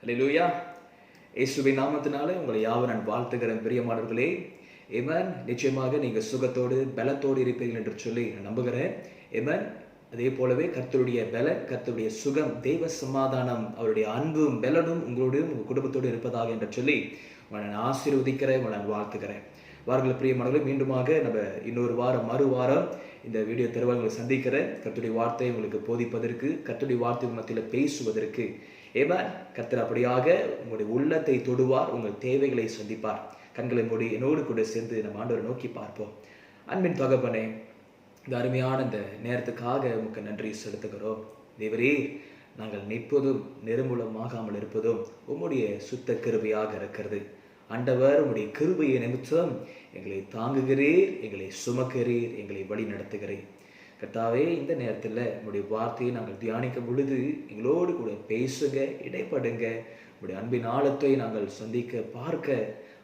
அல்லேலூயா. இயேசுவின் நாமத்தினாலே உங்களை யாவரும் நான் வாழ்த்துகிறேன் பிரியமானவர்களே. ஆமென். நிச்சயமாக நீங்கள் சுகத்தோடு பலத்தோடு இருப்பீர்கள் என்று சொல்லி நான் நம்புகிறேன். ஆமென். அதே போலவே கர்த்தருடைய பலன், கர்த்தருடைய சுகம், தெய்வ சமாதானம், அவருடைய அன்பும் பலனும் உங்களோடும் உங்கள் குடும்பத்தோடு இருப்பதாக என்று சொல்லி உங்களை நான் ஆசீர்வதிக்கிறேன், உங்களை நான் வாழ்த்துகிறேன். வாருங்கள் பிரியமானவர்களே, மீண்டுமாக நம்ம இன்னொரு வாரம் மறுவாரம் இந்த வீடியோ தருவார் உங்களை சந்திக்கிறேன். கர்த்தருடைய வார்த்தையை உங்களுக்கு போதிப்பதற்கு, கர்த்தருடைய வார்த்தை மத்தியில் பேசுவதற்கு. ஆமென். கர்த்தர் அப்படியாக உங்களுடைய உள்ளத்தை தொடுவார், உங்கள் தேவைகளை சந்திப்பார். கண்களை மூடி என்னோடு கூட சேர்ந்து நம்ம ஆண்டவரை நோக்கி பார்ப்போம். அன்பின் தகப்பனே, இந்த அருமையான இந்த நேரத்துக்காக உமக்கு நன்றி செலுத்துகிறோம். தேவரே, நாங்கள் நிற்பதும் நிர்மூலமாகாமல் இருப்பதும் உம்முடைய சுத்த கிருபையாக இருக்கிறது. ஆண்டவர், உம்முடைய கிருபையை நிமித்தம் எங்களை தாங்குகிறீர், எங்களை சுமக்கிறீர், எங்களை வழி நடத்துகிறீர். கர்த்தாவே, இந்த நேரத்தில் உங்களுடைய வார்த்தையை நாங்கள் தியானிக்கும் பொழுது எங்களோடு கூட பேசுங்க, இடைப்படுங்க. உங்களுடைய அன்பின் ஆழத்தை நாங்கள் சந்திக்க பார்க்க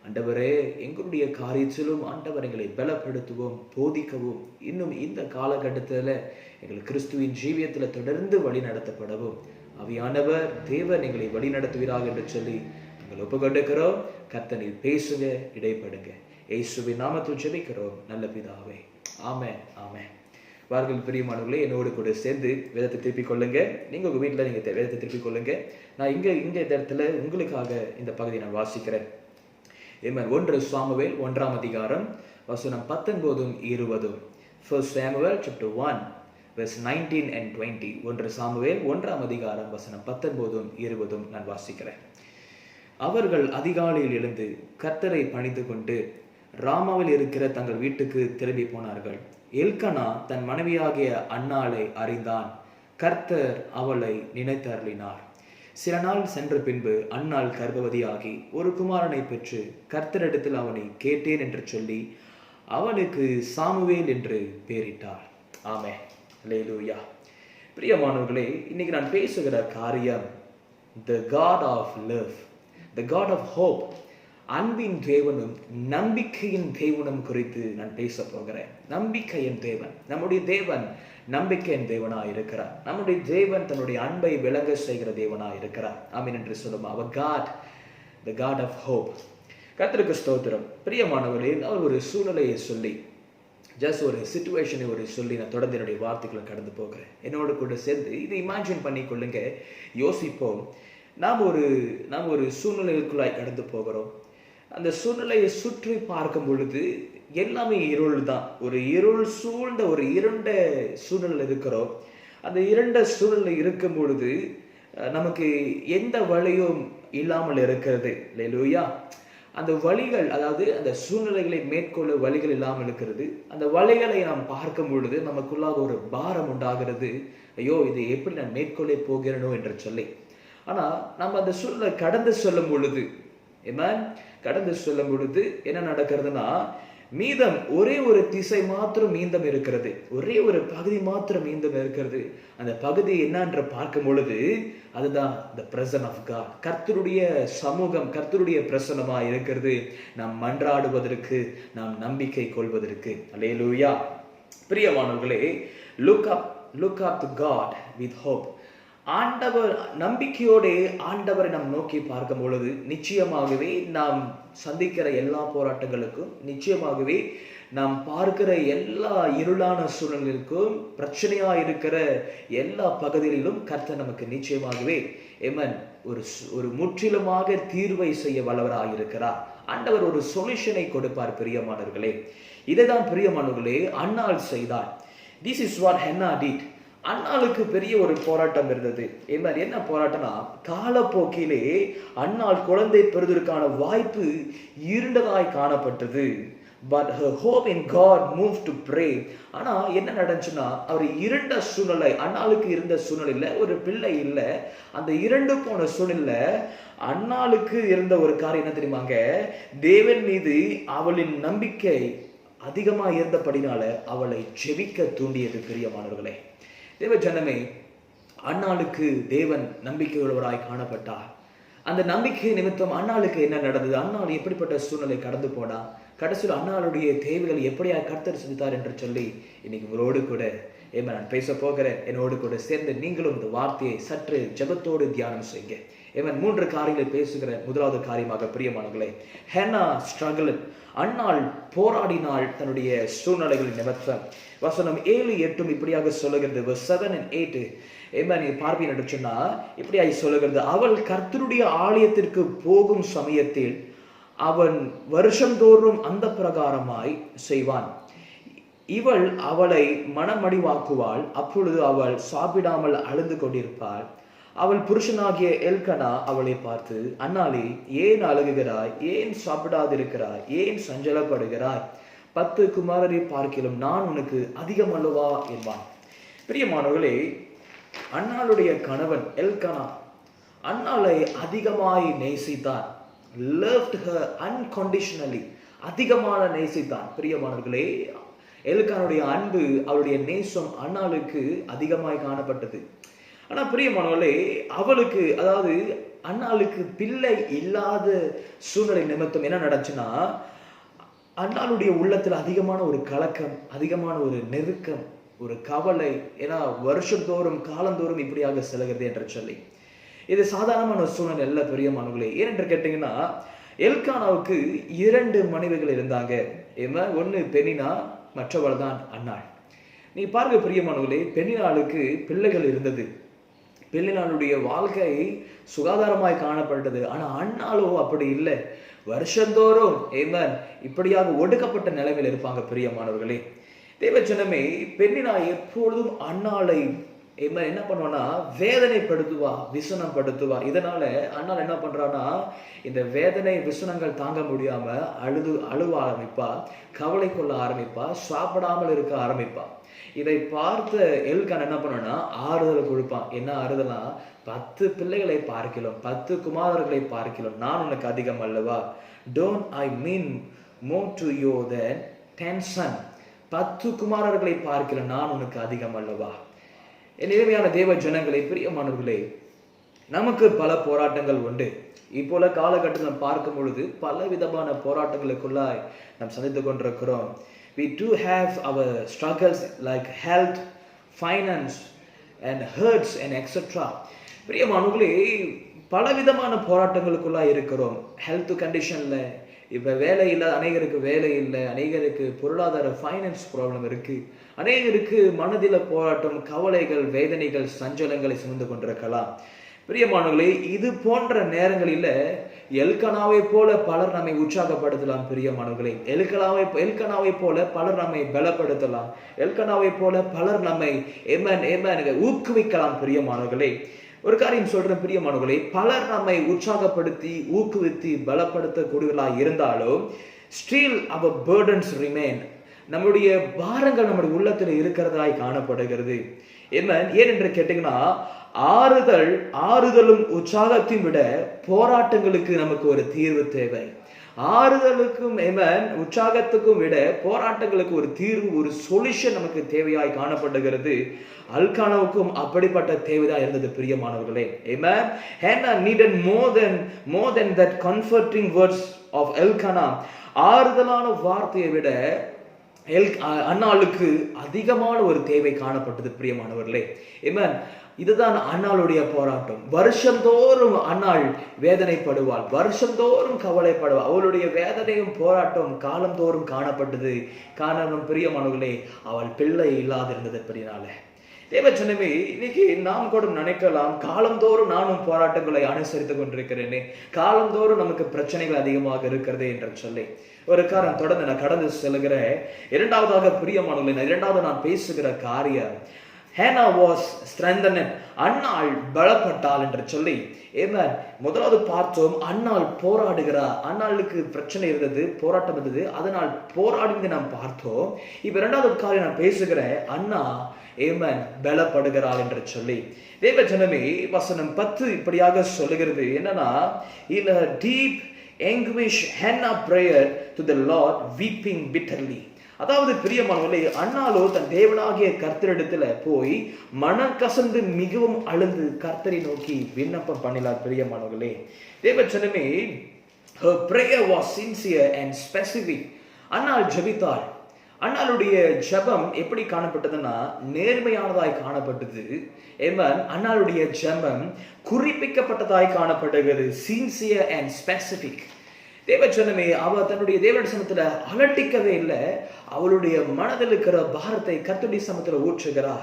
ஆண்டவரே, எங்களுடைய காரியத்திலும் ஆண்டவர் எங்களை பலப்படுத்துவோம், போதிக்கவும். இன்னும் இந்த காலகட்டத்தில் எங்கள் கிறிஸ்துவின் ஜீவியத்தில் தொடர்ந்து வழி நடத்தப்படவும் ஆவியானவர் தேவன் எங்களை வழி நடத்துவீராக என்று சொல்லி நாங்கள் ஒப்புக்கொண்டிருக்கிறோம். கர்த்தர் பேசுங்க, இடைப்படுங்க. இயேசுவின் நாமத்தில் ஜெபிக்கிறோம் நல்ல பிதாவே. ஆமென், ஆமென். வாருங்கள் பிரியமானவர்களே, என்னோடு கூட சேர்ந்து வேதத்தை திருப்பிக் கொள்ளுங்க. நீங்கள் உங்கள் வீட்டில் நீங்கள் வேதத்தை திருப்பிக் கொள்ளுங்க. நான் இந்த இடத்துல உங்களுக்காக இந்த பகுதியை நான் வாசிக்கிறேன். 1 சாமுவேல் 1 அதிகாரம் வசனம் 19 20. 1 Samuel chapter 1 verse 19 and 20. 1 Samuel 1 அதிகாரம் வசனம் 19 20 நான் வாசிக்கிறேன். அவர்கள் அதிகாலையில் எழுந்து கர்த்தரை பணிந்து கொண்டு ராமாவில் இருக்கிற தங்கள் வீட்டுக்கு திரும்பி போனார்கள். எல்கனா தன் மனைவியாகிய அன்னாளை அறிந்தான். கர்த்தர் அவளை நினைத்தருளினார். சில நாள் சென்ற பின்பு அன்னாள் கர்ப்பவதியாகி ஒரு குமாரனை பெற்று கர்த்தரிடத்தில் அவனை கேட்டேன் என்று சொல்லி அவனுக்கு சாமுவேல் என்று பெயரிட்டார். ஆமென், அல்லேலூயா. பிரியமானவர்களே, இன்னைக்கு நான் பேசுகிற காரியம் the God of love, the God of hope, அன்பின் தேவனும் நம்பிக்கையின் தேவனும் குறித்து நான் பேச போகிறேன். நம்பிக்கையின் தேவன், நம்முடைய தேவன் நம்பிக்கையின் தேவனாய் இருக்கிறார். நம்முடைய தேவன் தன்னுடைய அன்பை விளங்க செய்கிற தேவனாய் இருக்கிறார். ஆமென் என்று சொல்லுமா. அவர் God, the God of hope. கர்த்தருக்கு ஸ்தோத்திரம். பிரியமானவர்களே, நான் ஒரு சூழ்நிலையை சொல்லி, ஒரு சிச்சுவேஷனை சொல்லி நான் தொடர்ந்து என்னுடைய வார்த்தைகளை கடந்து போகிறேன். என்னோடு கூட சேர்ந்து இதை இமேஜின் பண்ணி கொள்ளுங்க, யோசிப்போம். நாம் ஒரு சூழ்நிலைக்குள்ளாய் கடந்து போகிறோம். அந்த சூழ்நிலையை சுற்றி பார்க்கும் பொழுது எல்லாமே இருள் தான். ஒரு இருள் சூழ்ந்த ஒரு இருண்ட சூழ்நிலை இருக்கிறோம். அந்த இருண்ட சூழ்நிலை இருக்கும் பொழுது நமக்கு எந்த வழியும் இல்லாமல் இருக்கிறது. அல்லேலூயா. அந்த வழிகள், அதாவது அந்த சூழ்நிலைகளை மேற்கொள்ள வழிகள் இல்லாமல் இருக்கிறது. அந்த வழிகளை நாம் பார்க்கும் பொழுது நமக்குள்ளாக ஒரு பாரம் உண்டாகிறது. ஐயோ, இதை எப்படி நான் மேற்கொள்ள போகிறேனோ என்று சொல்லி. ஆனா நம்ம அந்த சூழ்நிலை கடந்து சொல்லும் பொழுது, கடந்து சொல்லும் பொழுது என்ன நடக்கிறதுனா, மீதம் ஒரே ஒரு திசை மாத்திரம் மீதம் இருக்கிறது. ஒரே ஒரு பகுதி மாத்திரம் மீதம் இருக்கிறது. அந்த பகுதி என்னன்ற பார்க்கும் பொழுது அதுதான் the presence of God. கர்த்தருடைய சமூகம், கர்த்தருடைய பிரசன்னமா இருக்கிறது. நாம் மன்றாடுவதற்கு, நாம் நம்பிக்கை கொள்வதற்கு. அல்லேலூயா. பிரியமானவர்களே, look up to God with hope. ஆண்டவர் நம்பிக்கையோடு ஆண்டவரை நாம் நோக்கி பார்க்கும் பொழுது நிச்சயமாகவே நாம் சந்திக்கிற எல்லா போராட்டங்களுக்கும், நிச்சயமாகவே நாம் பார்க்கிற எல்லா இருளான சூழ்நிலைகளுக்கும், பிரச்சனையா இருக்கிற எல்லா பகுதிகளிலும் கர்த்தர் நமக்கு நிச்சயமாகவே ஒரு முற்றிலுமாக தீர்வை செய்ய வல்லவராக இருக்கிறார். ஆண்டவர் ஒரு சொல்யூஷனை கொடுப்பார். பிரியமானவர்களே, இதைதான் பிரியமானவர்களே அன்னாள் செய்தார். This is what Hannah did. அன்னாளுக்கு பெரிய ஒரு போராட்டம் இருந்தது. என்ன போராட்டம்னா, காலப்போக்கிலே அன்னாள் குழந்தை பெறுவதற்கான வாய்ப்பு இருண்டதாய் காணப்பட்டது. But her hope in God moved to pray. ஆனா என்ன நடந்துச்சுன்னா, அவர் இருண்ட சூழ்நிலை, அன்னாளுக்கு இருந்த சூழ்நிலையில ஒரு பிள்ளை இல்லை. அந்த இரண்டு போன சூழ்நிலை அன்னாளுக்கு இருந்த ஒரு காரியம் என்ன தெரியுமாங்க, தேவன் மீது அவளின் நம்பிக்கை அதிகமா இருந்தபடினால அவளை ஜெபிக்க தூண்டியது. பிரியமானவர்களே, தேவ ஜனமே, அன்னாளுக்கு தேவன் நம்பிக்கையுள்ளவராய் காணப்பட்டார். அந்த நம்பிக்கை நிமித்தம் அன்னாளுக்கு என்ன நடந்தது, அன்னாள் எப்படிப்பட்ட சூழ்நிலை கடந்து போனா, கடைசியில் அன்னாளுடைய தேவைகள் எப்படியா கர்த்தர் செஞ்சார் என்று சொல்லி இன்னைக்கு உங்களோடு கூட நான் பேச போகிறேன். என்னோடு கூட சேர்ந்து நீங்களும் இந்த வார்த்தையை சற்று ஜெபத்தோடு தியானம் செய்யுங்க. 3 காரியங்களை பேசுகிறேன். முதலாவது காரியமாக பிரியமானவர்களே, ஹேனா ஸ்ட்ரகிள், அன்னாள் போராடினாள் தன்னுடைய சூழ்நிலைகளின் நிமித்தம். வசனம் 7-8 இப்படியாக சொல்லுகிறது. 7 and 8 நீ பார்ப்பீன் என்று சொன்னா இப்படியாய் சொல்லுகிறது. அவள் கர்த்தருடைய ஆலயத்திற்கு போகும் சமயத்தில் அவன் வருஷந்தோறும் அந்த பிரகாரமாய் செய்வான். இவள் அவளை மனமடிவாக்குவாள். அப்பொழுது அவள் சாப்பிடாமல் அழுது கொண்டிருப்பாள். அவள் புருஷனாகிய எல்கனா அவளை பார்த்து, அன்னாளே, ஏன் அழுகுகிறாய்? ஏன் சாப்பிடாதிருக்கிறாய்? ஏன் சஞ்சலப்படுகிறாய்? 10 குமாரரை பார்க்கிலும் நான் உனக்கு அதிகம் அல்லவா என்பான். பிரியமானவர்களே, அன்னாளுடைய கணவன் எல்கனா அன்னாளை அதிகமாய் நேசித்தான். loved her unconditionally, அதிகமான நேசித்தான். பிரியமானவர்களே, எல்கானுடைய அன்பு, அவளுடைய நேசம் அன்னாளுக்கு அதிகமாய் காணப்பட்டது. ஆனா பிரியமானவர்களே, அவளுக்கு, அதாவது அன்னாளுக்கு பிள்ளை இல்லாத சூழ்நிலை நிமித்தம் என்ன நடந்துச்சுன்னா, அன்னாளுடைய உள்ளத்துல அதிகமான ஒரு கலக்கம், அதிகமான ஒரு நெருக்கம், ஒரு கவலை. ஏன்னா வருஷந்தோறும் காலந்தோறும் இப்படியாக செல்கிறது என்று சொல்லி, இது சாதாரணமான சூழ்நிலை அல்ல பிரியமானவர்களே. ஏனென்று கேட்டீங்கன்னா, எல்கானாவுக்கு 2 மனைவிகள் இருந்தாங்க. ஒன்னு பெனினா, மற்றவள் தான் அன்னாள். நீ பாருங்க பிரியமானவர்களே, பெண்ணினாளுக்கு பிள்ளைகள் இருந்தது. பெண்ணினாளுடைய வாழ்க்கை சுகாதாரமாய் காணப்பட்டது. ஆனா அன்னாளோ அப்படி இல்லை. வருஷந்தோறும் இப்படியாக ஒடுக்கப்பட்ட நிலைமையில் இருப்பாங்க பிரியமானவர்களே. தேவஜனமே, பெண்ணினா எப்பொழுதும் அன்னாளை என்ன பண்ணுவானா, வேதனைப்படுத்துவா, விசனப்படுத்துவா. இதனால அண்ணால் என்ன பண்றான்னா, இந்த வேதனை விசனங்கள் தாங்க முடியாம அழுவ ஆரம்பிப்பா, கவலை கொள்ள ஆரம்பிப்பா, சாப்பிடாமல் இருக்க ஆரம்பிப்பா. இதை பார்த்த எல்கான் என்ன பண்ணா, ஆறுதல் கொடுப்பான். என்ன ஆறுதலா? 10 பிள்ளைகளை பார்க்கலாம், 10 குமாரர்களை பார்க்கலாம், நான் உனக்கு அதிகம் அல்லவா? Don't I mean more to you than 10 sons? 10 குமாரர்களை பார்க்கலாம், நான் உனக்கு அதிகம் அல்லவா? என் இனிமையான தேவ ஜனங்களே, பிரியமானவர்களே, நமக்கு பல போராட்டங்கள் உண்டு. இப்போல காலகட்டத்தில் பார்க்கும் பொழுது பல விதமான போராட்டங்களுக்குள்ளாய் நாம் சந்தித்துக் கொண்டிருக்கிறோம். We do have our struggles like health, finance and hurts and etc. பிரியமானவர்களே, பல விதமான போராட்டங்களுக்குள்ளாய் இருக்கிறோம். ஹெல்த் கண்டிஷன்ல இப்ப வேலை இல்லை, அநேகருக்கு வேலை இல்லை, அநேகருக்கு பொருளாதார ஃபைனான்ஸ் ப்ராப்ளம் இருக்கு, அநேகருக்கு மனதில போராட்டம், கவலைகள், வேதனைகள், சஞ்சலங்களை சுமந்து கொண்டிருக்கலாம். பிரியமானவர்களே, இது போன்ற நேரங்களில எல்கனாவை போல பலர் நம்மை உற்சாகப்படுத்தலாம். பிரியமானவர்களே, எல்கனாவை போல பலர் நம்மை பலப்படுத்தலாம். எல்கனாவை போல பலர் நம்மை ஊக்குவிக்கலாம். பிரியமானவர்களே, ஒரு காரியம் சொல்றேன் பிரியமானவர்களே, பலர் நம்மை உற்சாகப்படுத்தி ஊக்குவித்து பலப்படுத்தக்கூடியவர்களாக இருந்தாலும் ஸ்டில் அவர் burdens remain. நம்முடைய பாரங்கள் நம்முடைய உள்ளத்தில் இருக்கிறதாய் காணப்படுகிறது. ஏன் என்று கேட்டீங்கன்னா, ஆறுதலும் உற்சாகத்தையும் விட போராட்டங்களுக்கு நமக்கு ஒரு தீர்வு தேவை. ஆறுதலுக்கும் உற்சாகத்துக்கும் விட போராட்டங்களுக்கு ஒரு தீர்வு, ஒரு சொல்யூஷன் நமக்கு தேவையாய் காணப்படுகிறது. அல்கானாவுக்கும் அப்படிப்பட்ட தேவைதான் இருந்தது பிரியமானவர்களே. Hannah needed more than that comforting words of Elkanah. ஆறுதலான வார்த்தையை விட அன்னாளுக்கு அதிகமான ஒரு தேவை காணப்பட்டது பிரியமானவர்களே. இதுதான் அன்னாளுடைய போராட்டம். வருஷந்தோறும் அன்னாள் வேதனைப்படுவாள், வருஷந்தோறும் கவலைப்படுவாள். அவளுடைய வேதனையும் போராட்டம் காலந்தோறும் காணப்பட்டது. காரணம் பிரியமானவர்களே, அவள் பிள்ளை இல்லாதிருந்தது. அப்படினால தேவச்சனமே, இன்னைக்கு நாம் கூட நினைக்கலாம், காலந்தோறும் நானும் போராட்டங்களை அனுசரித்துக் கொண்டிருக்கிறேனே, காலந்தோறும் நமக்கு பிரச்சனைகள் அதிகமாக இருக்கிறது என்று சொல்லி ஒரு காரணம் தொடர்ந்து நான் கடந்து செல்கிறேன். இரண்டாவதாக பிரியமானவர்களே, இரண்டாவது நான் பேசுகிற காரியம், Hannah was strengthened. அன்னாள் பலப்பட்டாள் என்று சொல்லி முதலாவது பார்த்தோம், அன்னாள் போராடுகிறார். அன்னாளுக்கு பிரச்சனை இருந்தது, போராட்டம் இருந்தது, அதனால் போராடி நாம் பார்த்தோம். இப்ப இரண்டாவது காரியம் நான் பேசுகிறேன், அண்ணா பலப்படுகிறாள் என்று சொல்லி. தேவ ஜனமே, வசனம் 10 இப்படியாக சொல்லுகிறது. என்னன்னா, in a deep anguish Hannah prayed to the Lord weeping bitterly. அதாவது பிரியமானவர்களே, அன்னாலோ தன் தேவனாகிய கர்த்தரிடத்துல போய் மனம் கசந்து மிகவும் அழுது கர்த்தரை நோக்கி விண்ணப்பம் பண்ணினார். பிரியமானவர்களே, தேவச்சனமே, her prayer was sincere and specific. அன்னாள் ஜெபித்தாள். அன்னாளுடைய ஜெபம் எப்படி காணப்பட்டதுன்னா நேர்மையானதாய் காணப்பட்டது. ஏமன், அன்னாளுடைய ஜெபம் குறிப்பிக்கப்பட்டதாய் காணப்படுகிறது. Sincere and specific. தேவஜனமே, அவ தன்னுடைய தேவனுடைய சமத்துல அலட்டிக்கவே இல்லை. அவளுடைய மனதில் இருக்கிற பாரத்தை கர்த்தருடைய சமத்துல ஊற்றுகிறா.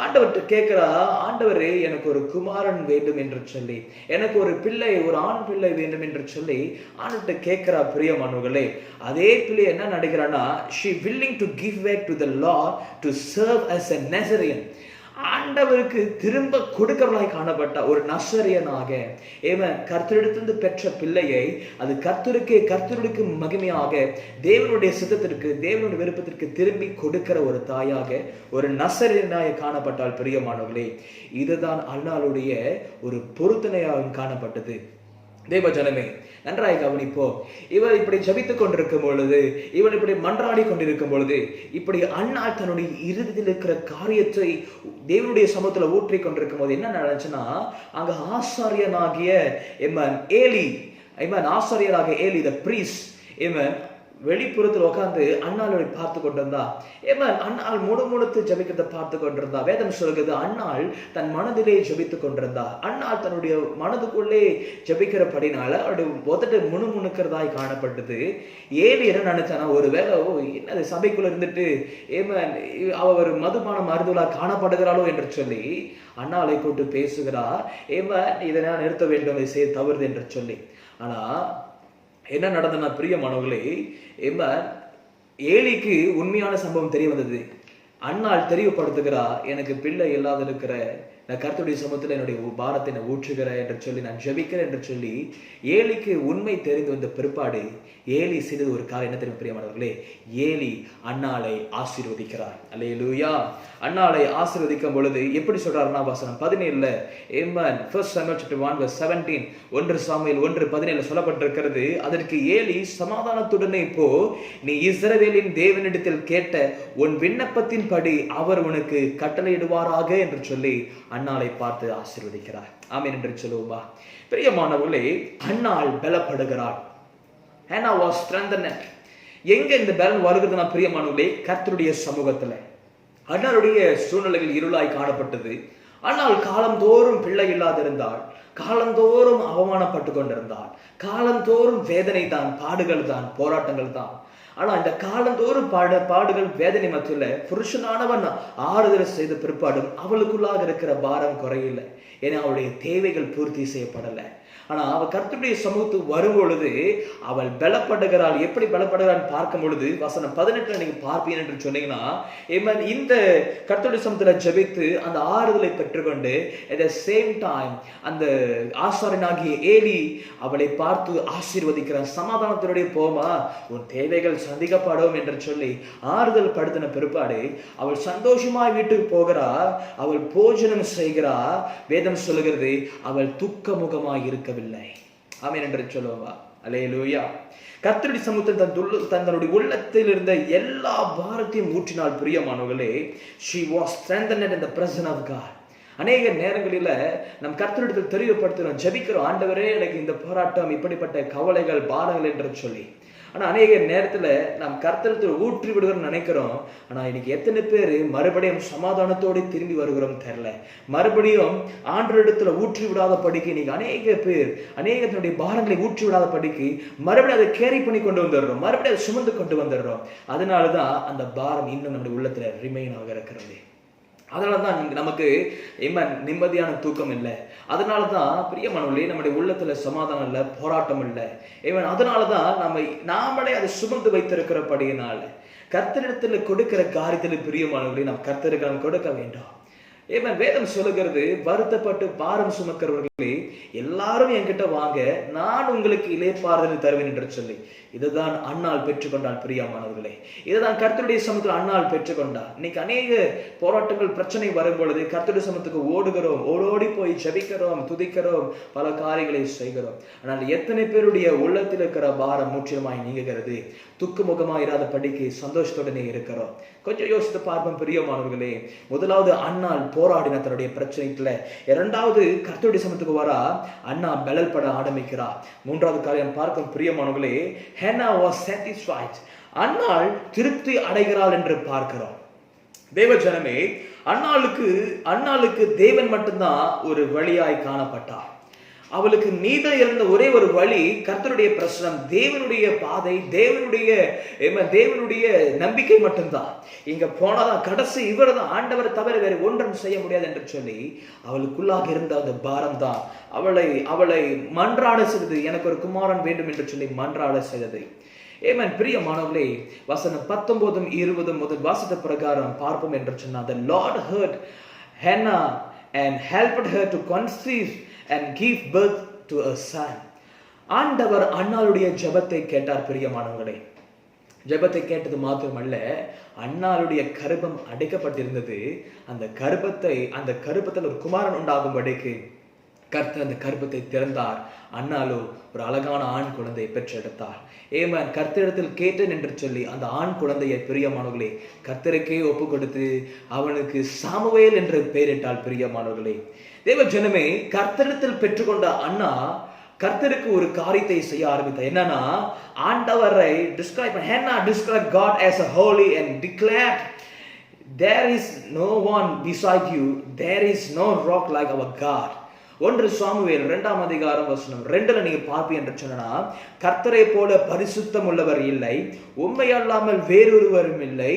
ஆண்டவர்கிட்ட கேட்கிறா, ஆண்டவரே எனக்கு ஒரு குமாரன் வேண்டும் என்று சொல்லி, எனக்கு ஒரு பிள்ளை, ஒரு ஆண் பிள்ளை வேண்டும் என்று சொல்லி ஆண்டவர்கிட்ட கேட்கிறா. பிரியமானவர்களே, அதே பிள்ளை என்ன நடக்கிறான்னா, she willing to give back to the Lord to serve as a Nazarene. ஆண்டவருக்கு திரும்ப கொடுக்கிறவளாய் காணப்பட்ட ஒரு நசரியனாக, கர்த்தரிடத்திலிருந்து பெற்ற பிள்ளையை அது கர்த்தருக்கு மகிமையாக தேவனுடைய சித்தத்திற்கு, தேவனுடைய விருப்பத்திற்கு திரும்பி கொடுக்கிற ஒரு தாயாக, ஒரு நசரியனாக காணப்பட்டால். பிரியமானவர்களே, இதுதான் அன்னாளுடைய ஒரு பொருத்தனையாக காணப்பட்டது. தேவஜனமே, நன்றாய் கவனிப்போம். இவர் இப்படி ஜபித்துக் கொண்டிருக்கும் பொழுது, இவன் இப்படி மன்றாடி கொண்டிருக்கும் பொழுது, இப்படி அன்னாள் தன்னுடைய இறுதியில் இருக்கிற காரியத்தை தேவனுடைய சமூகத்துல ஊற்றி கொண்டிருக்கும் போது என்ன நடந்துச்சுன்னா, அங்க ஆசாரியனாகிய ஏலி, ஆசாரியராக ஏலி த பிரீஸ்ட், வெளிப்புறத்தில் உட்கார்ந்து அன்னாளை பார்த்து கொண்டிருந்தா. அன்னாள் முணுமுணுத்து ஜபிக்கிறத பார்த்து கொண்டிருந்தா. வேதம் சொல்கிறது, அன்னாள் தன் மனதிலே ஜபித்துக் கொண்டிருந்தா. அன்னாள் தன்னுடைய மனதுக்குள்ளே ஜபிக்கிறபடினால அவருடைய உதட்டு முணுமுணுக்கிறதாய் காணப்பட்டது. ஏலி என்ன நினைச்சானா, ஒரு வேளை என்னது சபைக்குள்ள இருந்துட்டு அவ ஒரு மதுபானம் அருந்துலா காணப்படுகிறாளோ என்று சொல்லி அன்னாளை கூட்டு பேசுகிறா. இதை நான் நிறுத்த வேண்டும், இதை செய்ய தவறுது என்று சொல்லி. ஆனா என்ன நடந்ததுன்னா, பிரியமானவர்களே, ஏலிக்கு உண்மையான சம்பவம் தெரிய வந்தது. அன்னாள் தெரியப்படுத்துகிறா, எனக்கு பிள்ளை இல்லாத இருக்கிற, நான் கர்த்தருடைய சமூகத்தில் என்னுடைய பாரத்தை நான் ஊற்றுகிறேன் என்று சொல்லி, நான் ஜெபிக்கிறேன் என்று சொல்லி ஏலிக்கு உண்மை தெரிந்து வந்த பிற்பாடு ஏலி செய்தது ஒரு காரியம் என்ன தெரியும் பிரியமானவர்களே? ஏலி அன்னாளை ஆசீர்வதிக்கிறார். அல்லேலூயா. அன்னாளை ஆசீர்வதிக்கும் பொழுது எப்படி சொல்றாருன்னா, வசனம் 17 1 Samuel chapter 1 verse 17, 1 சாமுவேல் 1:17 சொல்லப்பட்டிருக்கிறது, அதற்கு ஏலி, சமாதானத்துடனே போ, நீ இஸ்ரவேலின் தேவனிடத்தில் கேட்ட உன் விண்ணப்பத்தின் படி அவர் உனக்கு கட்டளையிடுவாராக என்று சொல்லி அன்னாளை பார்த்து ஆசீர்வதிக்கிறார். ஆமென் என்று சொல்லுவோமா? பிரியமானவர்களே, அன்னாள் பலப்படுகிறாள். Hannah was strengthened. எங்க இந்த பலன் வருகிறதுனா பிரியமானவர்களே, கர்த்தருடைய சமூகத்துல. அன்னாளுடைய சூழ்நிலைகள் இருளாய் காணப்பட்டது. ஆனால் காலந்தோறும் பிள்ளை இல்லாதிருந்தாள். காலந்தோறும் அவமானப்பட்டு கொண்டிருந்தாள். காலந்தோறும் வேதனை தான், பாடுகள் தான், போராட்டங்கள் தான். ஆனா இந்த காலந்தோறும் பாடுகள் வேதனை மத்தியில புருஷனானவன் ஆறுதல் செய்த பிற்பாடும் அவளுக்குள்ளாக இருக்கிற பாரம் குறையில்லை. ஏன்னா அவளுடைய தேவைகள் பூர்த்தி செய்யப்படலை. ஆனா அவள் கர்த்தருடைய சமூகத்துக்கு வரும் பொழுது அவள் பலப்படுகிறாள். எப்படி பலப்படுகிறாள் பார்க்கும் பொழுது வசனம் 18 நீங்க பார்ப்பீங்க என்று சொன்னீங்கன்னா, இந்த கர்த்தருடைய சமூகத்துல ஜெபித்து அந்த ஆறுதலை பெற்றுக்கொண்டு at the same time அந்த ஆசாரியனாகிய ஏலி அவளை பார்த்து ஆசீர்வதிக்கிறான். சமாதானத்தினுடைய போமா, உன் தேவைகள் சந்திக்கப்படும் என்று சொல்லி ஆறுதல் படுத்தின பிற்பாடு அவள் சந்தோஷமாய் வீட்டுக்கு போகிறா. அவள் போஜனம் செய்கிறா. வேதம் சொல்லுகிறது, அவள் துக்க முகமாய் இருக்கவில்லை. ஆமென் என்று சொல்லுவா. அல்லேலூயா. கர்த்தருடைய சமூகத்தில் தன்னுடைய உள்ளத்தில் இருந்த எல்லா பாரத்தையும் ஊற்றினாள். பிரியமானவர்களே, she was strengthened in the presence of God. அநேக நேரங்களில நம் கர்த்தரிடத்தில் தெரியப்படுத்துகிறோம், ஜெபிக்கிறோம், ஆண்டவரே எனக்கு இந்த போராட்டம், இப்படிப்பட்ட கவலைகள், பாரங்கள் என்று சொல்லி. ஆனா அநேக நேரத்துல நாம் கர்த்தரிடத்தில் ஊற்றி விடுகிறோம் நினைக்கிறோம். ஆனா இன்னைக்கு எத்தனை பேர் மறுபடியும் சமாதானத்தோடு திரும்பி வருகிறோம் தெரியல. மறுபடியும் ஆண்டவரிடத்துல ஊற்றி விடாத படிக்கு இன்னைக்கு அநேக பேர் அநேகத்தினுடைய பாரங்களை ஊற்றி விடாத படிக்கு மறுபடியும் அதை கேரி பண்ணி கொண்டு வந்துடுறோம், மறுபடியும் அதை சுமந்து கொண்டு வந்துடுறோம். அதனாலதான் அந்த பாரம் இன்னும் நம்முடைய உள்ளத்துல ரிமைன் ஆக இருக்கிறது. அதனாலதான் நமக்கு நிம்மதியான தூக்கம் இல்லை. அதனாலதான் பிரியமானவர்களே, நம்முடைய உள்ளத்துல சமாதானம் இல்லை, போராட்டம் இல்லை. அதனாலதான் நாமளே அதை சுமந்து வைத்திருக்கிறபடியினால கர்த்தரிடத்துல கொடுக்கிற காரியத்தில் பிரியமானவர்களே, நாம் கர்த்தருக்கு நாம் கொடுக்க வேண்டாம். வேதம் சொல்லுகிறது, வருத்தப்பட்டு பாரம் சுமக்கிறவர்களே எல்லாரும் என்கிட்ட வாங்க, நான் உங்களுக்கு இளைப்பாறுதல் தருவேன் என்று சொல்லி. இதுதான் அன்னாள் பெற்றுக்கொண்டாள். பிரியமானவர்களே, இதுதான் கர்த்தருடைய சமூகத்தில் அன்னாள் பெற்றுக்கொண்டாள். இன்னைக்கு அநேக போராட்டங்கள், பிரச்சனை வரும் பொழுது கர்த்தருடைய சமூகத்துக்கு ஓடுகிறோம், ஓடோடி போய் ஜெபிக்கிறோம், துதிக்கிறோம், பல காரியங்களை செய்கிறோம். ஆனால் எத்தனை பேருடைய உள்ளத்தில் இருக்கிற பாரம் முற்றிலுமாய் நீங்குகிறது? துக்கமுகமாக இராத படிக்கு சந்தோஷத்துடனே இருக்கிறோம். கொஞ்சம் யோசித்து பார்ப்போம் பிரியமானவர்களே. முதலாவது அன்னாள் போராடின தன்னுடைய பிரச்சனைக்குள்ள. இரண்டாவது கர்த்தருடைய சமூகத்துக்கு வரா, அண்ணா பலப்பட ஆரம்பிக்கிறா. மூன்றாவது காரியம் பார்க்கும் பிரியமானவர்களே, Hannah was satisfied. அன்னாள் திருப்தி அடைகிறாள் என்று பார்க்கிறோம். தேவ ஜனமே, அன்னாளுக்கு தேவன் மட்டும்தான் ஒரு வழியாய் காணப்பட்டார். அவளுக்கு மீத இருந்த ஒரே ஒரு வழி கர்த்தருடைய பிரசனம், தேவனுடைய பாதை, தேவனுடைய நம்பிக்கை மட்டும்தான். இங்க போனாதான் கடைசி இவர் தான், ஆண்டவர் தவிர வேற ஒன்றும் செய்ய முடியாது என்று சொல்லி அவளுக்குள்ளாக இருந்த அந்த பாரம் தான் அவளை மன்றாட செய்தது. எனக்கு ஒரு குமாரன் வேண்டும் என்று சொல்லி மன்றாட செய்தது. ஏமன் பிரியமானவர்களே, வசனம் 19, 20 முதல் வாசித்த பிரகாரம் பார்ப்போம் என்று சொன்னார். The Lord heard Hannah and helped her to conceive and give birth to a son. ஆண்டவர் அன்னாளுடைய ஜெபத்தை கேட்டார். பிரியமானவர்களே, ஜெபத்தை கேட்டது மாத்திரமல்ல, அன்னாளுடைய கர்ப்பம் அடைக்கப்பட்டிருந்தது. அந்த கர்ப்பத்தில் ஒரு குமாரன் உண்டாகும்படிக்கு கர்த்தர் அந்த கர்ப்பத்தை திறந்தார். அன்னாலோ ஒரு அழகான ஆண் குழந்தையை பெற்றெடுத்தார். ஏமன் கர்த்தரிடத்தில் கேட்டேன் என்று சொல்லி அந்த ஆண் குழந்தையை பிரியமானவர்களே கர்த்தருக்கே ஒப்பு கொடுத்து அவனுக்கு சாமுவேல் என்று பெயரிட்டாள். பிரியமானவர்களே, தேவ ஜனமே, கர்த்தரிடத்தில் பெற்றுக்கொண்ட அண்ணா கர்த்தருக்கு ஒரு காரியத்தை செய்ய ஆரம்பித்தார். என்னன்னா, ஆண்டவரை describe God as a holy and declared, there is no one beside you, there is no rock like our God. 1 Samuel 2ஆம் அதிகாரம் வசனம் 2ல நீங்க பார்ப்பீங்க என்று சொன்னா, கர்த்தரை போல பரிசுத்தம் உள்ளவர் இல்லை, உண்மை அல்லாமல் வேறொருவரும் இல்லை,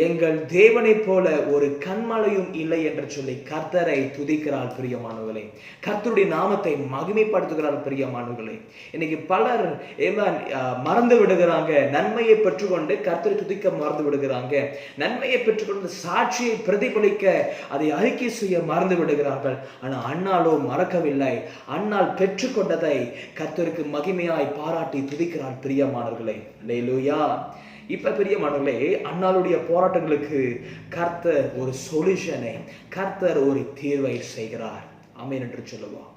எங்கள் தேவனை போல ஒரு கன்மலையும் இல்லை என்று சொல்லி கர்த்தரை துதிக்கிறார். பிரியமானவர்களே, கர்த்தருடைய நாமத்தை மகிமைப்படுத்துகிறார். பிரியமானவர்களே, இன்னைக்கு பலர் மறந்து விடுகிறாங்க. நன்மையை பெற்றுக்கொண்டு கர்த்தரை துதிக்க மறந்து விடுகிறாங்க. நன்மையை பெற்றுக்கொண்டு சாட்சியை பிரதிபலிக்க, அதை அறிக்கை செய்ய மறந்து விடுகிறார்கள். ஆனா அன்னாலோ மறக்கவில்லை. அன்னாள் பெற்றுக்கொண்டதை கர்த்தருக்கு மகிமையாய் பாராட்டி துதிக்கிறார். பிரியமானவர்களே, அல்லேலூயா. இப்ப பிரியமானவர்களே, அன்னாளுடைய போராட்டங்களுக்கு கர்த்தர் ஒரு சொல்யூஷனை, கர்த்தர் ஒரு தீர்வை செய்கிறார். ஆமென் என்று சொல்லுவோம்.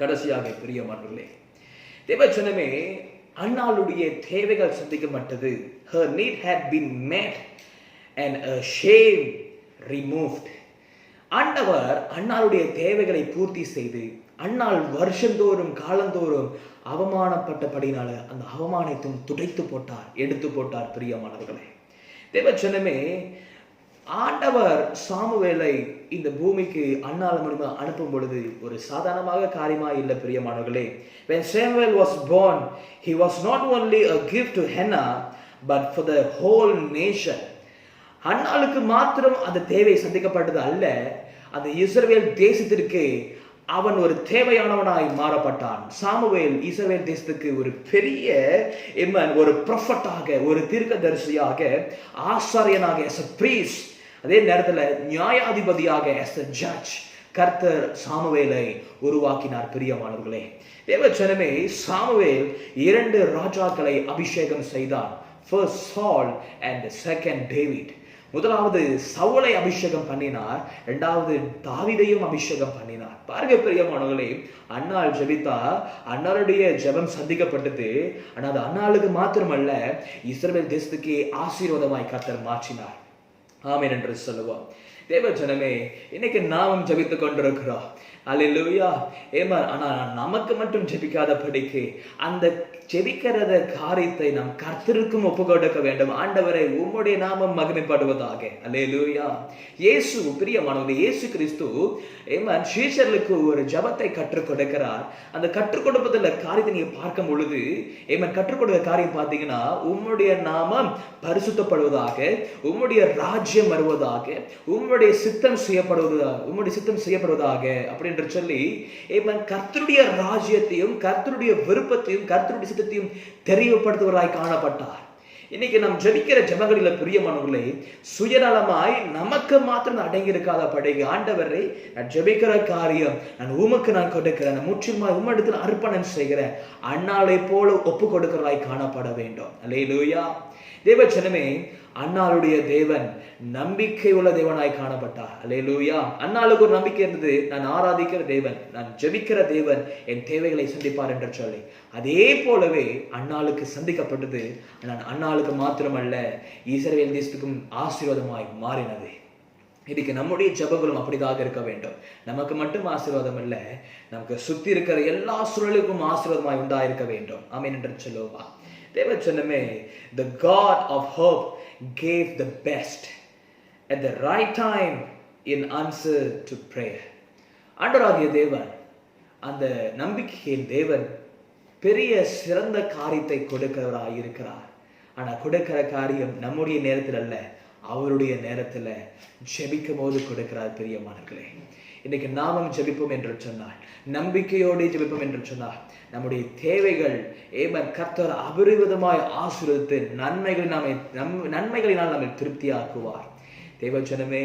கடைசியாக பிரியமானவர்களே, தேவஜனமே, அன்னாளுடைய தேவைகள் சந்திக்கப்பட்டது. her need had been met and a shame removed. ஆண்டவர் அன்னாளுடைய தேவைகளை பூர்த்தி செய்து, அன்னாள் வருஷந்தோறும் காலந்தோறும் அவமானப்பட்டபடினால அந்த அவமானத்தையும் துடைத்து போட்டார், எடுத்து போட்டார். பிரியமானவர்களே, தேவஜனமே, ஆண்டவர் சாமுவேலை இந்த பூமிக்கு அன்னாள் மூலமா அனுப்பும் பொழுது ஒரு சாதாரணமாக காரியமா இல்லை. பிரியமானவர்களே, when Samuel was born, he was not only a gift to Hannah but for the whole nation. அன்னாளுக்கு மாத்திரம் அந்த தேவை சந்திக்கப்பட்டது அல்ல, அந்த இஸ்ரவேல் தேசத்திற்கு அவன் ஒரு தேவையானவனாய் மாறப்பட்டான். சாமுவேல் இஸ்ரவேல் தேசத்துக்கு ஒரு பெரிய ஒரு ப்ரொஃபட்டாக, ஒரு தீர்க்கதரிசியாக, ஆசாரியனாக, as a priest, அதே நேரத்தில் நியாயாதிபதியாக, as a judge, கர்த்தர் சாமுவேலை உருவாக்கினார். பிரியமானவர்களே, தேவஜனமே, சாமுவேல் 2 ராஜாக்களை அபிஷேகம் செய்தார். First Saul and second David. முதலாவது சவுலை அபிஷேகம் பண்ணினார், இரண்டாவது தாவீதையும் அபிஷேகம் பண்ணினார். பாருங்க பிரியமானவர்களே, அன்னாள் ஜெபித்தா, அன்னாளுடைய ஜெபம் சந்திக்கப்பட்டது. ஆனால் அது அன்னாளுக்கு மாத்திரமல்ல, இஸ்ரவேல் தேசத்துக்கு ஆசீர்வாதமாய் கர்த்தர் மாற்றினார். ஆமென் என்று சொல்லுவோம். தேவ ஜனமே, இன்னைக்கு நாமும் ஜெபித்துக் கொண்டிருக்கிறோம். அல்லேலூயா. ஆனா நமக்கு மட்டும் ஜெபிக்காதபடிக்கு அந்த ஜெபிக்கிறத காரியத்தை நாம் கர்த்தருக்கும் ஒப்பு கொடுக்க வேண்டும். ஆண்டவரை, உம்முடைய நாமம் மகிமைப்படுவதாக. அல்லேலூயா. இயேசு, பிரியமானவர்களே, இயேசு கிறிஸ்து சீஷர்களுக்கு ஒரு ஜெபத்தை கற்றுக் கொடுக்கிறார். அந்த கற்றுக் கொடுப்பதில் காரியத்தை நீங்க பார்க்கும் பொழுது, கற்றுக் கொடுக்கிற காரியம் பார்த்தீங்கன்னா, உம்முடைய நாமம் பரிசுத்தப்படுவதாக, உம்முடைய ராஜ்யம் வருவதாக, உம்முடைய சித்தம் செய்யப்படுவதாக அப்படின்ற சொல்லி கர்த்தருடைய ராஜ்யத்தையும் கர்த்தருடைய விருப்பத்தையும் கர்த்தருடைய சித்தத்தையும் தெரியப்படுத்துவராய் காணப்பட்டார். இன்னைக்கு நாம் ஜெபிக்கிற ஜெபங்களில் பிரியமானவர்களே, சுயநலமாய் நமக்கு மாத்திரம் அடங்கி இருக்காத படைக்கு, ஆண்டவரை, நான் ஜெபிக்கிற காரியம் நான் உமக்கு நான் கொடுக்கிறேன், நான் முற்றிலுமாய் உம்மிடத்தில் அர்ப்பணம் செய்கிறேன், அன்னாளை போல ஒப்பு கொடுக்கிறதாய் காணப்பட வேண்டும். அல்லேலூயா. தேவஜனமே, அன்னாளுடைய தேவன் நம்பிக்கை உள்ள தேவனாய் காணப்பட்டார். அல்லேலூயா. அன்னாளுக்கு ஒரு நம்பிக்கை இருந்தது, நான் ஆராதிக்கிற தேவன், நான் ஜெபிக்கிற தேவன் என் தேவைகளை சந்திப்பார் என்று சொல்லி. அதே போலவே அன்னாளுக்கு சந்திக்கப்பட்டது. அன்னாளுக்கு மாத்திரமல்ல, இஸ்ரவேல் தேசத்துக்கும் ஆசீர்வாதமாய் மாறினது. இதுக்கு நம்முடைய ஜெபங்களும் அப்படிதாக இருக்க வேண்டும். நமக்கு மட்டும் ஆசீர்வாதம் இல்ல, நமக்கு சுத்தி இருக்கிற எல்லா சூழலுக்கும் ஆசீர்வாதமாய் உண்டாயிருக்க வேண்டும். ஆமென் என்று சொல்லுவா. தேவச்சனமே, the God of hope gave the best at the right time in answer to prayer. ஆண்டவராகிய தேவன், அந்த நம்பிக்கையின் தேவன் பெரிய சிறந்த காரியத்தை கொடுக்கிறவராக இருக்கிறார். ஆனா கொடுக்கிற காரியம் நம்முடைய நேரத்தில் அல்ல, அவருடைய நேரத்துல ஜெபிக்கும் போது கொடுக்கிறார். பிரியமானவர்களே, இன்னைக்கு நாமும் ஜெபிப்போம் என்று சொன்னால், நம்பிக்கையோடு ஜெபிப்போம் என்று சொன்னால், நம்முடைய தேவைகள் கர்த்தர் அபரிவிதமாய் ஆசீர்வதித்து நன்மைகளினால் நம்மை திருப்தியாக்குவார். தேவஜனமே,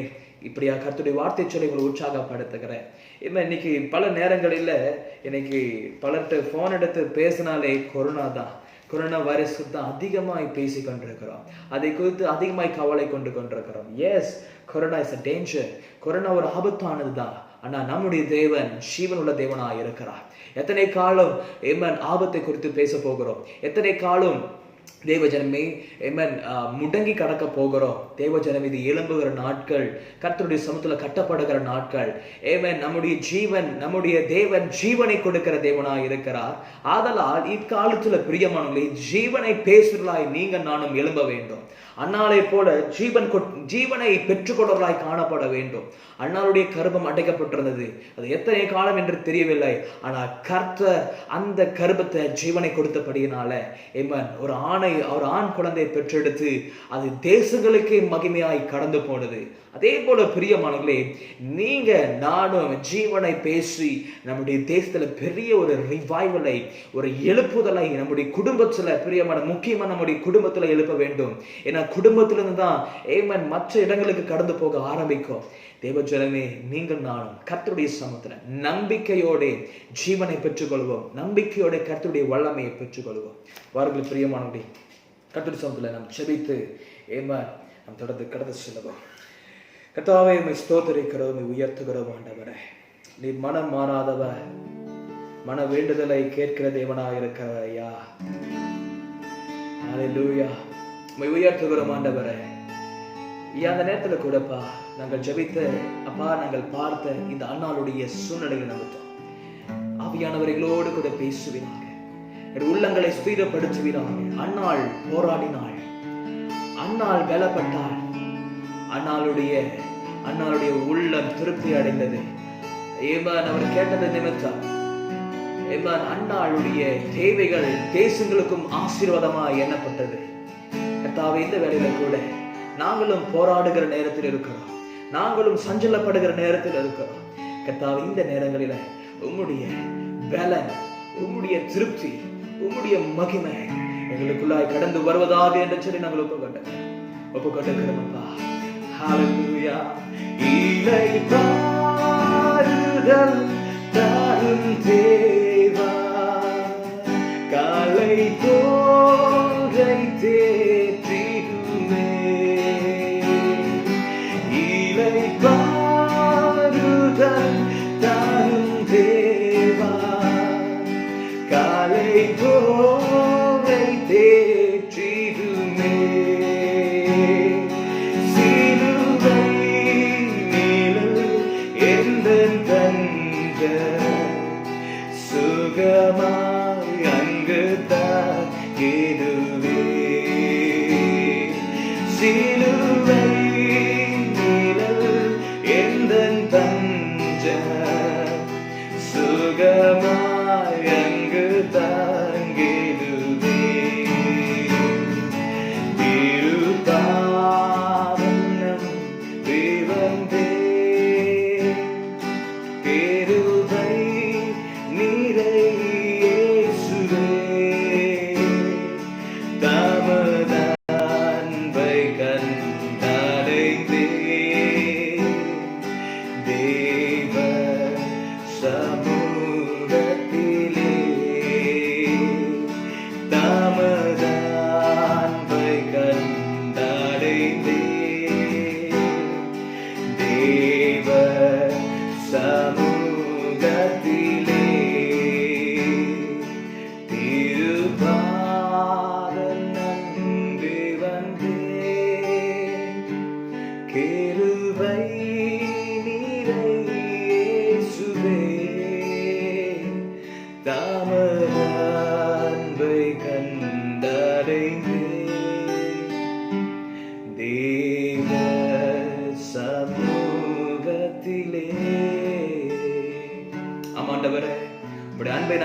இப்படியா கர்த்தருடைய வார்த்தை சொல்லி உங்களை உற்சாகப்படுத்துகிறேன். இன்னைக்கு பல நேரங்களில் இன்னைக்கு பலர்கிட்ட ஃபோன் எடுத்து பேசினாலே கொரோனா வைரஸ் தான் அதிகமாய் பேசி கொண்டிருக்கிறோம். அதை குறித்து அதிகமாய் கவலை கொண்டிருக்கிறோம். Yes, corona is a danger. Corona ஒரு ஆபத்தானது தான். ஆனா நம்முடைய தேவன் ஜீவன் உள்ள தேவனா இருக்கிறார். எத்தனை காலம் ஆபத்தை குறித்து பேச போகிறோம்? எத்தனை காலம் தேவஜனமே முடங்கி கடக்க போகிறோம்? தேவஜனம், இது எழும்புகிற நாட்கள், கர்த்தருடைய சமூகத்துல கட்டப்படுகிற நாட்கள். நம்முடைய தேவன் ஜீவனை கொடுக்கிற தேவனா இருக்கிறார். ஆதலால் இக்காலத்துல பிரியமானவர்களே, ஜீவனை பேசுகிறாய் நீங்க நானும் எழும்ப வேண்டும். அன்னாலை போல ஜீவனை பெற்றுக்கொள்வர்களாய் காணப்பட வேண்டும். அன்னாருடைய கர்ப்பம் அடைக்கப்பட்டிருந்தது. அது எத்தனை காலம் என்று தெரியவில்லை. ஆனால் கர்த்தர் அந்த கர்ப்பத்தை ஜீவனை கொடுத்தபடியினால ஒரு ஆண் குழந்தையை பெற்றெடுத்து அது தேசங்களுக்கே மகிமையாய் கடந்து போனது. அதே போல பிரியமானவர்களே, நீங்க நானும் ஜீவனை பேசி நம்முடைய தேசத்துல பெரிய ஒரு ரிவைவலை, ஒரு எழுப்புதலை நம்முடைய குடும்பத்துல, பிரியமான முக்கியமா நம்முடைய குடும்பத்துல எழுப்ப வேண்டும். ஏன்னா குடும்பத்திலிருந்து தான் மற்ற இடங்களுக்கு கடந்து போக ஆரம்பிக்கும். தேவஜனமே, நீங்கள் நானும் கர்த்தருடைய சமூகத்துல நம்பிக்கையோட ஜீவனை பெற்றுக்கொள்வோம். நம்பிக்கையோட கர்த்தருடைய வல்லமையை பெற்றுக்கொள்வோம். வாருங்கள் பிரியமானவர்களே, கர்த்தருடைய சமூகத்துல நாம் ஜெபித்து நாம் தொடர்ந்து கடந்து செல்வோம். கர்த்தாவே, உம்மை ஸ்தோத்திரிக்கிறோம், உம்மை உயர்த்துகிறோம். ஆண்டவரே, நீர் மனம் மாறாதவர், மன வேண்டுதலை கேட்கிற தேவனாக இருக்கிறவர். ஐயா, ஹல்லேலூயா, உம்மை உயர்த்துகிறோம். ஆண்டவரே, ஐயா, அந்த நேரத்துல கூடப்பா நாங்கள் ஜெபித்த அப்பா, நாங்கள் பார்த்த இந்த அன்னாளுடைய சூழ்நிலைகளை நிமித்தம் ஆவியானவர்களோடு கூட பேசுவீராக, உள்ளங்களை ஸ்திரப்படுத்துவீராக. அன்னாள் போராடினாள், அன்னாள் பலப்பட்டாள், அன்னாளுடைய உள்ளம் திருப்தி அடைந்தது. அவர் கேட்டது நிமித்தம் அன்னாளுடைய தேவைகள் தேசங்களுக்கும் ஆசீர்வாதமாக எண்ணப்பட்டது. கர்த்தாவே, இந்த வேளையில கூட நாங்களும் போராடுகிற நேரத்தில் இருக்கிறோம், நாங்களும் சஞ்சலப்படுகிற நேரத்தில் இருக்கிறோம். கர்த்தாவே, இந்த நேரங்களில உம்முடைய பலன், உம்முடைய திருப்தி, உம்முடைய மகிமை எங்களுக்குள்ளாய் கடந்து வருவதாக என்று சொல்லி நாங்கள் ஒப்புக்கொண்டிருக்கிறோம். Hallelujah. இளைப்பாறுதல் தரும் தேவா, காலை தோன்றை தேற்றிடுமே. இளைப்பாறுதல் தரும் தேவா, காலை தோன்றை தேற்றிடுமே. சுகமாய் அங்கு தாக்கிடுவே. சிலுவை நிழல் எந்தன் தஞ்சம், சுகமாய் அங்கு தாங்கிடுவே. திருப்பாவனம் விவந்தே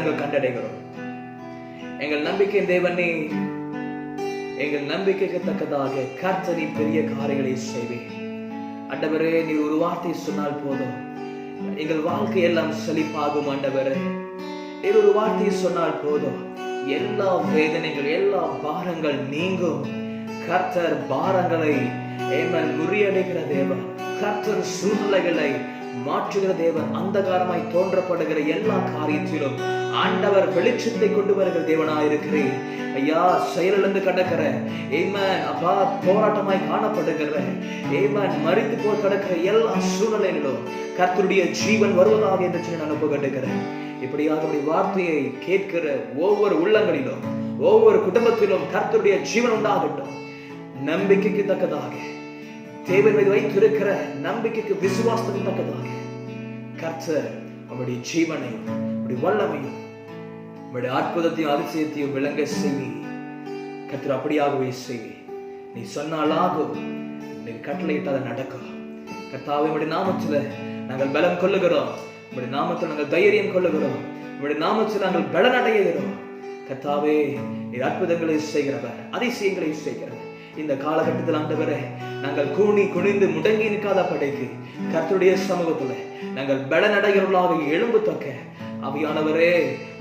நாங்கள் கண்டடைகிறோம். எங்கள் நம்பிக்கை தேவனே, எங்கள் நம்பிக்கைக்கு தக்கதாக கர்த்தர் பெரிய காரியங்களை செய்வேன். ஆண்டவரே, நீ ஒரு வார்த்தை சொன்னால் போதும், எங்கள் வாழ்க்கை எல்லாம் செழிப்பாகும். ஆண்டவரே, நீ ஒரு வார்த்தை சொன்னால் போதும், எல்லா வேதனைகள், எல்லா பாரங்கள் நீங்கும். கர்த்தர் பாரங்களை முறியடைகிற தேவன், கர்த்தர் சூழ்நிலைகளை மாற்றுகிற தேவன், அந்தகாரமாய் தோன்றப்படுகிற எல்லா காரியத்திலும் ஆண்டவர் வெளிச்சத்தை கொண்டு வருகிற தேவனாயிருக்கிறேன். ஐயா, செயலிழந்து கிடக்கிற அப்பா, போராட்டமாய் காணப்படுகிற மறித்து போய் கிடக்கிற எல்லா சூழ்நிலைகளிலும் கர்த்தருடைய ஜீவன் வருவதாக என்று சொல்லி நான் ஒப்புக்கொண்டிருக்கிறேன். இப்படியாக வார்த்தையை கேட்கிற ஒவ்வொரு உள்ளங்களிலும், ஒவ்வொரு குடும்பத்திலும் கர்த்தருடைய ஜீவன் உண்டாகட்டும். நம்பிக்கைக்கு தக்கதாக, தேவன் மீது வைத்திருக்கிற நம்பிக்கைக்கு விசுவாசத்துக்கு தக்கதாக கர்த்தர் அவருடைய ஜீவனையும் அவருடைய வல்லமையும் அவருடைய அற்புதத்தையும் அதிசயத்தையும் விளங்க செய்வி. கர்த்தர் அப்படியாகவே செய்வி. நீ சொன்னாலாகும், நீ கட்டளையிட்டாத நடக்கும். கர்த்தாவே, உம்முடைய நாமத்துல நாங்கள் பலம் கொள்ளுகிறோம், உம்முடைய நாமத்தில் நாங்கள் தைரியம் கொள்ளுகிறோம், உம்முடைய நாமத்தில் நாங்கள் பலனடைகிறோம். கர்த்தாவே, நீர் அற்புதங்களை செய்கிறவர், அதிசயங்களை செய்கிறவர். இந்த காலகட்டத்தில் ஆண்டவரே, நாங்கள் கூணி குனிந்து முடங்கி நிற்காத படைக்கு கர்த்தருடைய சமூகத்துல நாங்கள் பலனடைகிறவர்களாக எழும்பு தக்க ஆவியானவரே,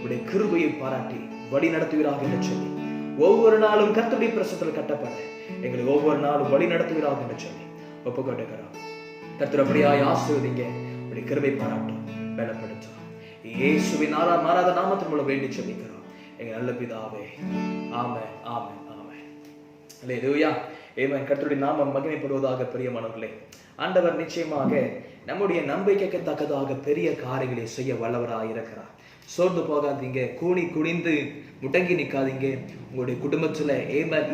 உடைய கிருபையை பாராட்டி வழி நடத்துவீராக என்று சொல்லி, ஒவ்வொரு நாளும் கர்த்தருடைய பிரசனத்தில் கட்டப்பட எங்களை ஒவ்வொரு நாளும் வழி நடத்துவீராக என்று சொல்லி ஒப்புக்கொண்டிருக்கிறோம். கர்த்தர் அப்படியாய் ஆசீர்வதிங்க, உடைய கிருபை பாராட்டும், பலப்படுத்தும். இயேசுவின் மாறாத நாமத்தின் மூலம் வேண்டி சொல்லிக்கிறோம் எங்கள் நல்ல பிதாவே. ஆமென், ஆமென், ஆமென். அல்லேலூயா. ஆமென். கர்த்தருடைய நாமம் மகிமைப்படுவதாக. பிரியமானவர்களே, ஆண்டவர் நிச்சயமாக நம்முடைய நம்பிக்கைக்கு தக்கதாக பெரிய காரியங்களை செய்ய வல்லவராக இருக்கிறார். சோர்ந்து போகாதீங்க, கூணி குனிந்து முடங்கி நிற்காதீங்க. உங்களுடைய குடும்பத்துல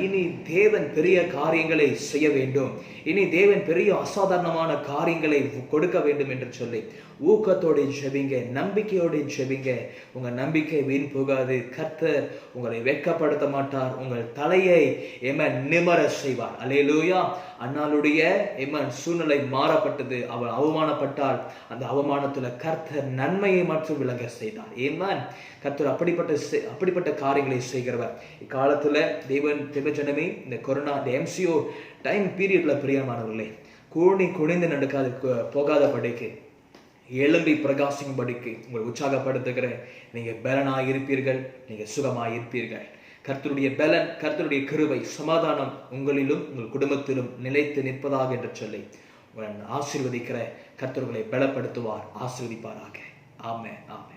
இனி தேவன் பெரிய காரியங்களை செய்ய வேண்டும், இனி தேவன் பெரிய அசாதாரணமான காரியங்களை கொடுக்க வேண்டும் என்று சொல்லி ஊக்கத்தோடு ஜெபிங்க, நம்பிக்கையோடு ஜெபிங்க. உங்க நம்பிக்கை வீண் போகாது. கர்த்தர் உங்களை வெட்கப்படுத்த மாட்டார், உங்கள் தலையை நிமர செய்வார். அல்லேலூயா. அன்னாளுடைய சூழ்நிலை மாறப்பட்டது. அவள் அவமானப்பட்டால் அந்த அவமானத்துல கர்த்தர் நன்மையை மட்டும் விளங்க செய்தார். கர்த்தர் அப்படிப்பட்ட காரியங்களை செய்கிறவர். இக்காலத்துல தேவஜனமே, இந்த கொரோனா, இந்த MCO டைம் பீரியட்ல பிரியமானவர்களே, கூணி குனிந்து நடக்காது போகாத படிக்கு, எழும்பி பிரகாசிக்கும் படிக்கு உங்களை உற்சாகப்படுத்துகிற, நீங்க பலனாய் இருப்பீர்கள், நீங்க சுகமாய் இருப்பீர்கள். கர்த்தருடைய பலன், கர்த்தருடைய கிருபை, சமாதானம் உங்களிலும் உங்கள் குடும்பத்திலும் நிலைத்து நிற்பதாக என்று சொல்லி ஆசீர்வதிக்கிற கர்த்தர்களை பலப்படுத்துவார், ஆசீர்வதிப்பாராக. ஆமென், ஆமென்.